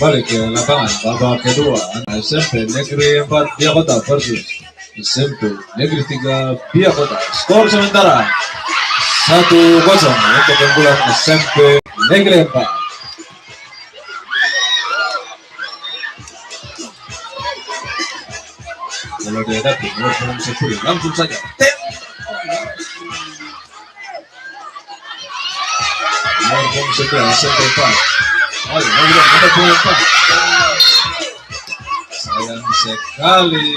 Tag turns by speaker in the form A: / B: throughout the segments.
A: kembali ke lapangan babak kedua. SMP Negeri 4 Bia Kota versus SMP Negeri 3 Bia Kota. Skor sementara 1-0 untuk keunggulan SMP Negeri 4. Kalau dihadapi nomor 10 langsung saja. Nomor 11 SMP 4. Oh, ada poin 4. Sayang sekali.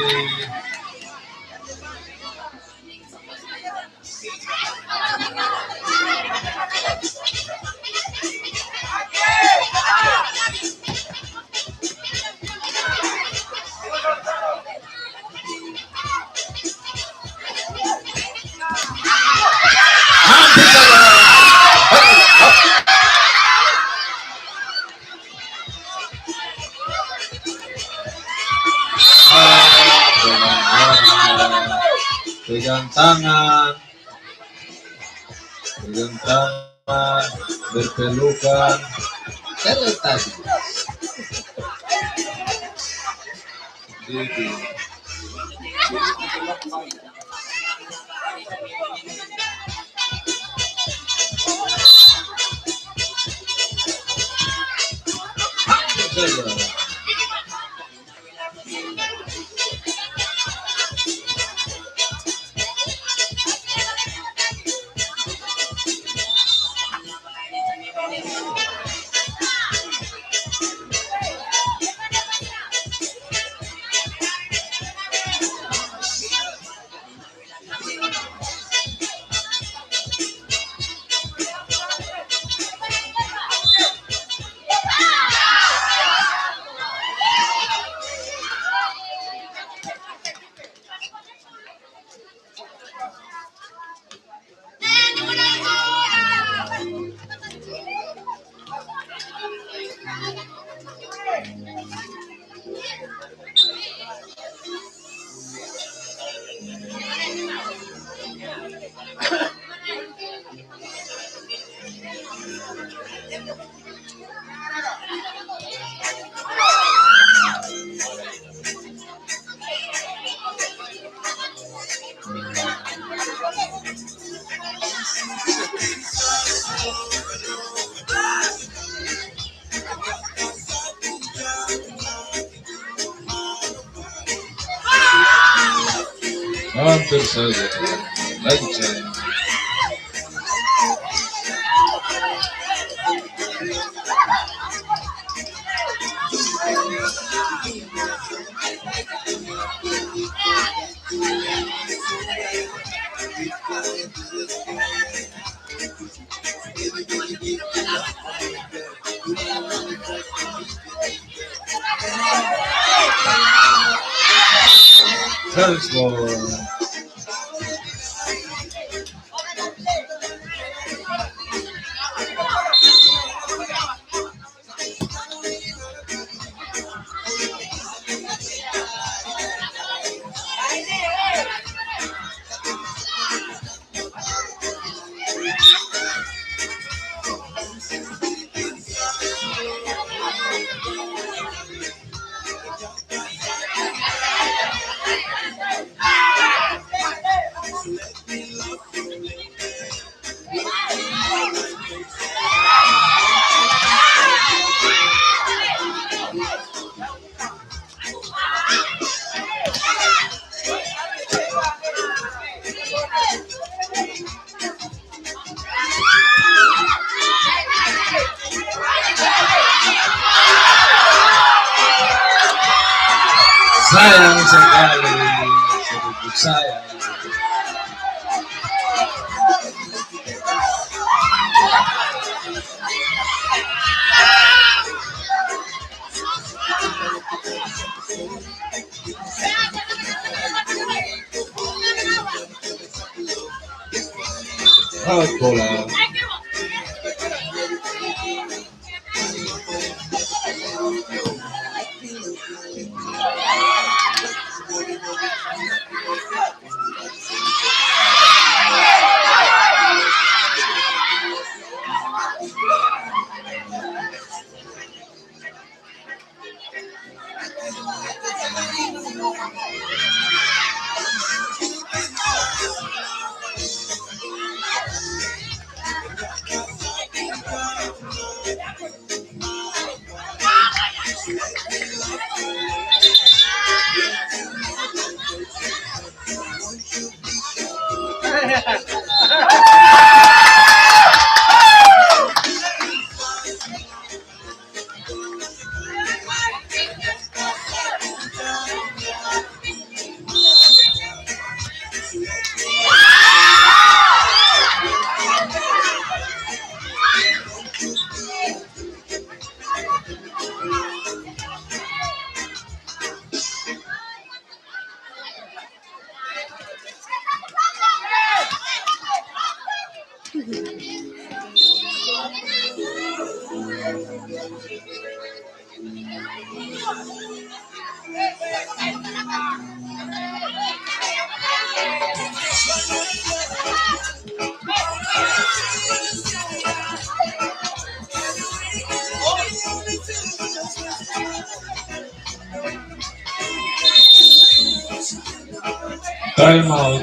A: Pegang tangan, berpelukan, tadi. Jadi. Hampir saja lagi saya. Thanks for sayang sekali sedikit sayang. Out bola. Time out.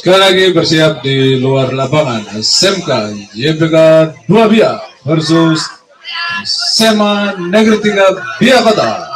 A: Sekali lagi bersiap di luar lapangan SMK YPK 2 Bia versus SMA Negeri 3 Bia Kota.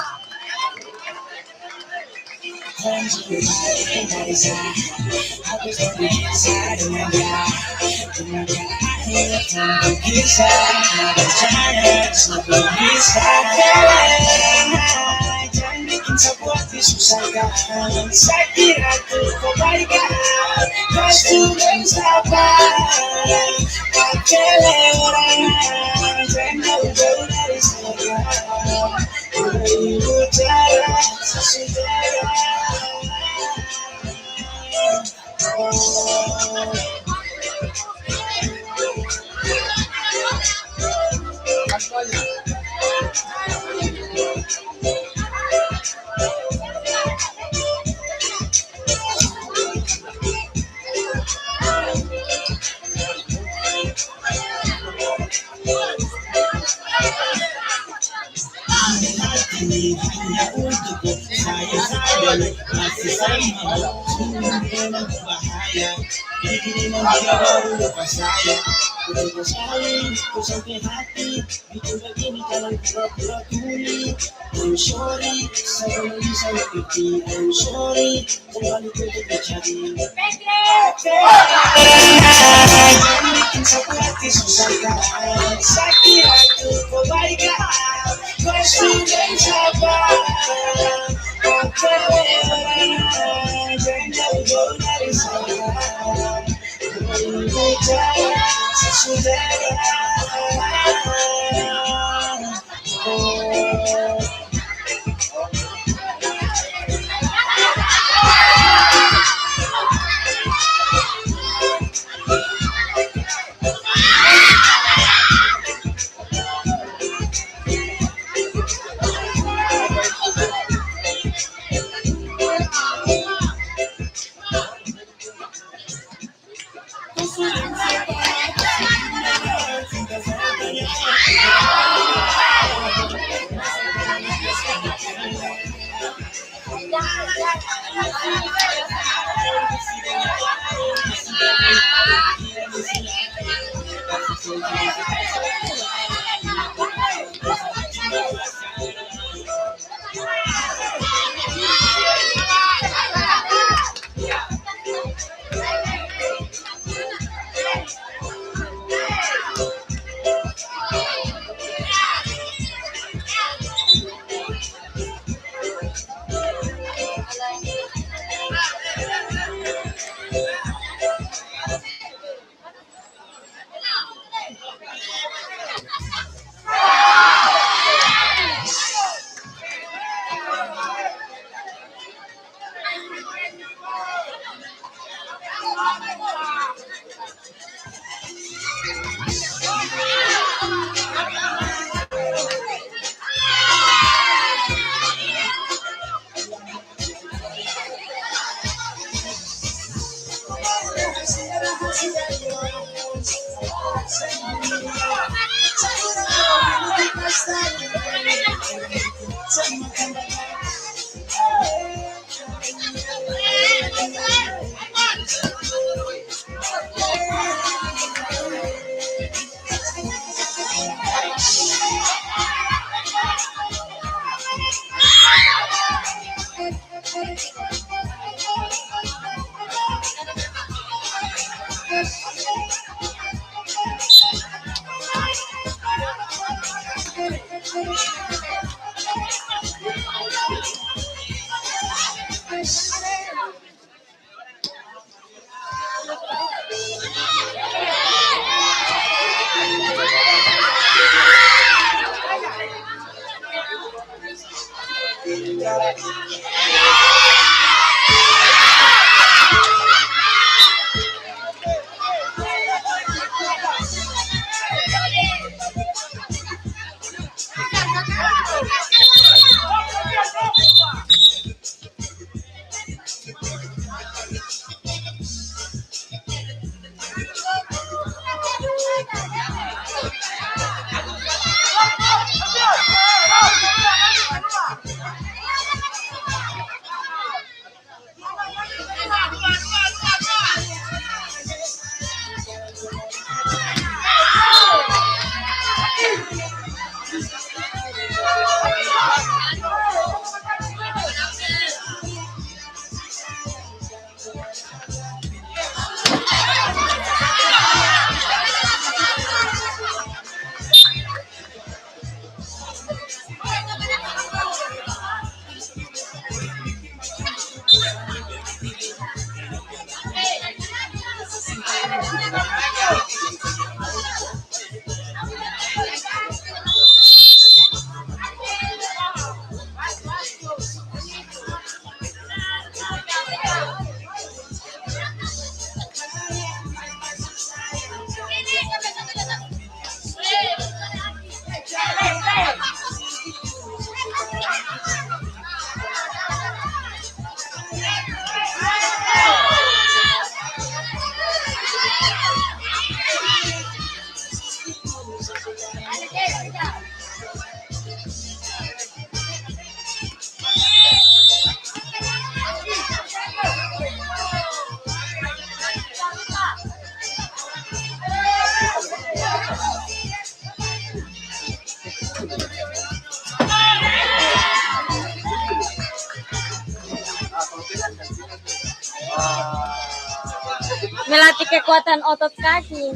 B: Melatih kekuatan otot kaki.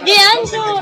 B: Dihancur.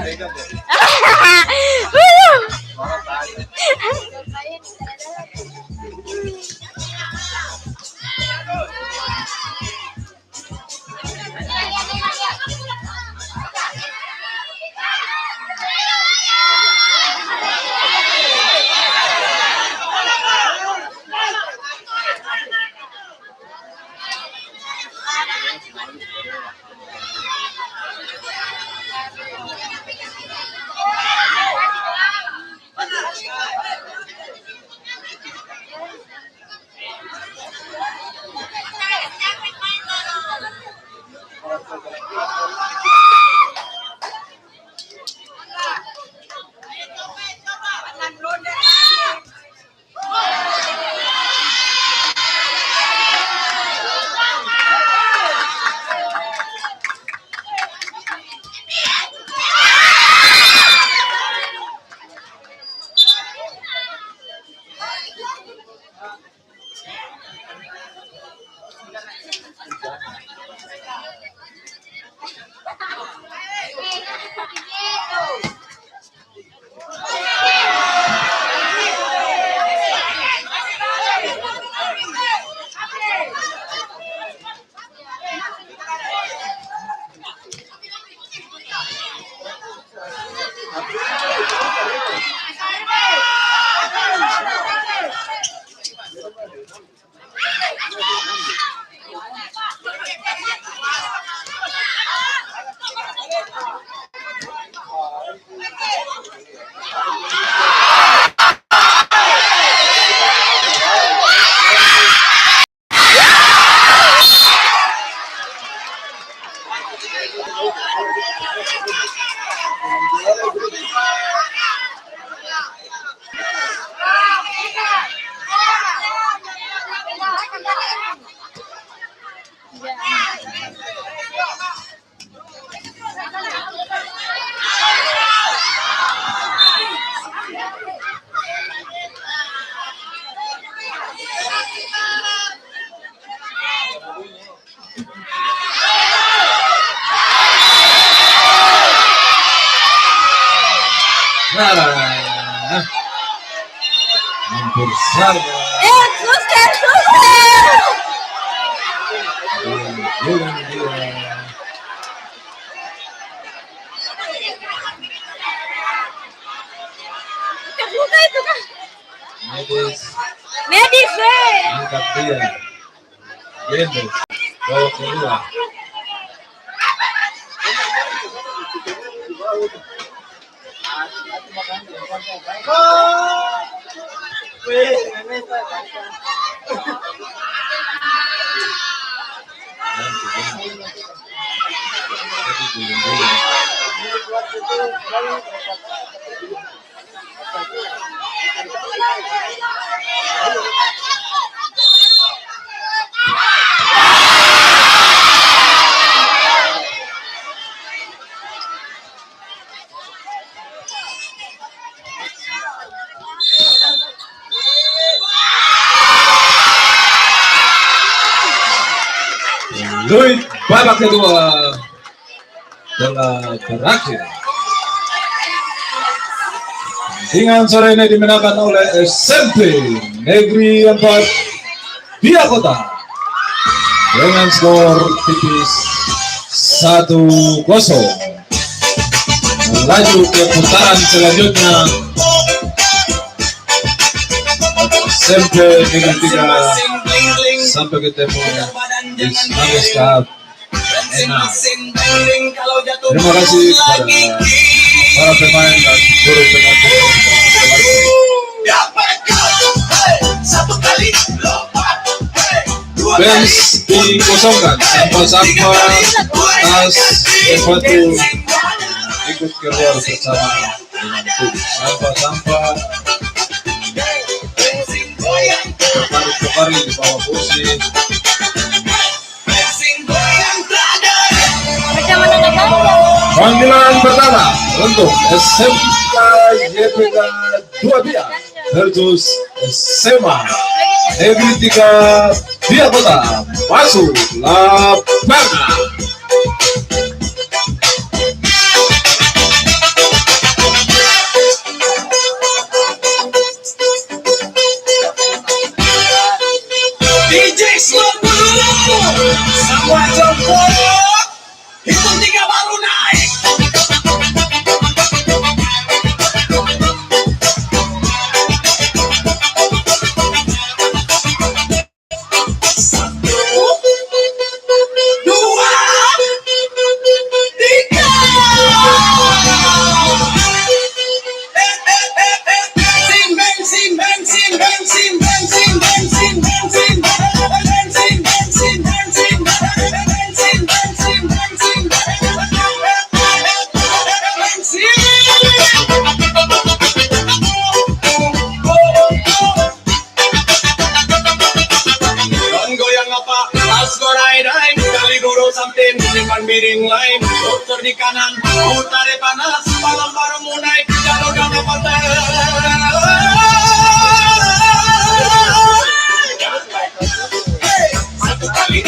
A: Hampir sama.
B: Suster. Terbuka itu kan? Medis.
A: Angkat dia. Gendong. Bawa keluar. Luit babak kedua telah berakhir. Dengan sore ini dimenangkan oleh SMP Negeri 4 Biak Kota dengan skor tipis 1-0. Melaju ke putaran selanjutnya. SMP Negeri 3 sampai ketemu di Semangat tahap 6. Terima kasih kepada para pemain dan guru penonton. Bench dikosongkan, sampah-sampah tas sepatu ikut keluar bersama dengan tim. Sampah-sampah berbaring di bawah kursi. Panggilan pertama untuk SMK YPK 2 Biak versus SMA Negeri 3 Dia Kota masuk lapangan.
C: DJ Slot dulu, semua jempol, hitung 3 baru naik. Satu, dua, tiga. Bensin, bensin, bensin, bensin, bensin, bensin, bensin, bensin, bensin, bensin, bensin, bensin, bensin, Don't goyang apa, tas gorai-rai, kali guru samtin, simpan miring lain, dokter di kanan, putar di panas, malam baru mulai, jalur gak pantai. Satu kali,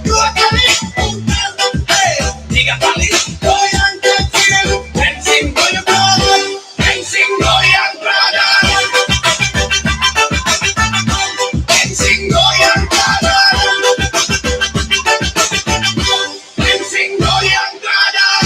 C: dua kali, tiga kali, goyang kecil, bensin goyang badan, bensin goyang badan, bensin goyang badan, bensin goyang badan.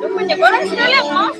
B: Lu punya orang sekali apa?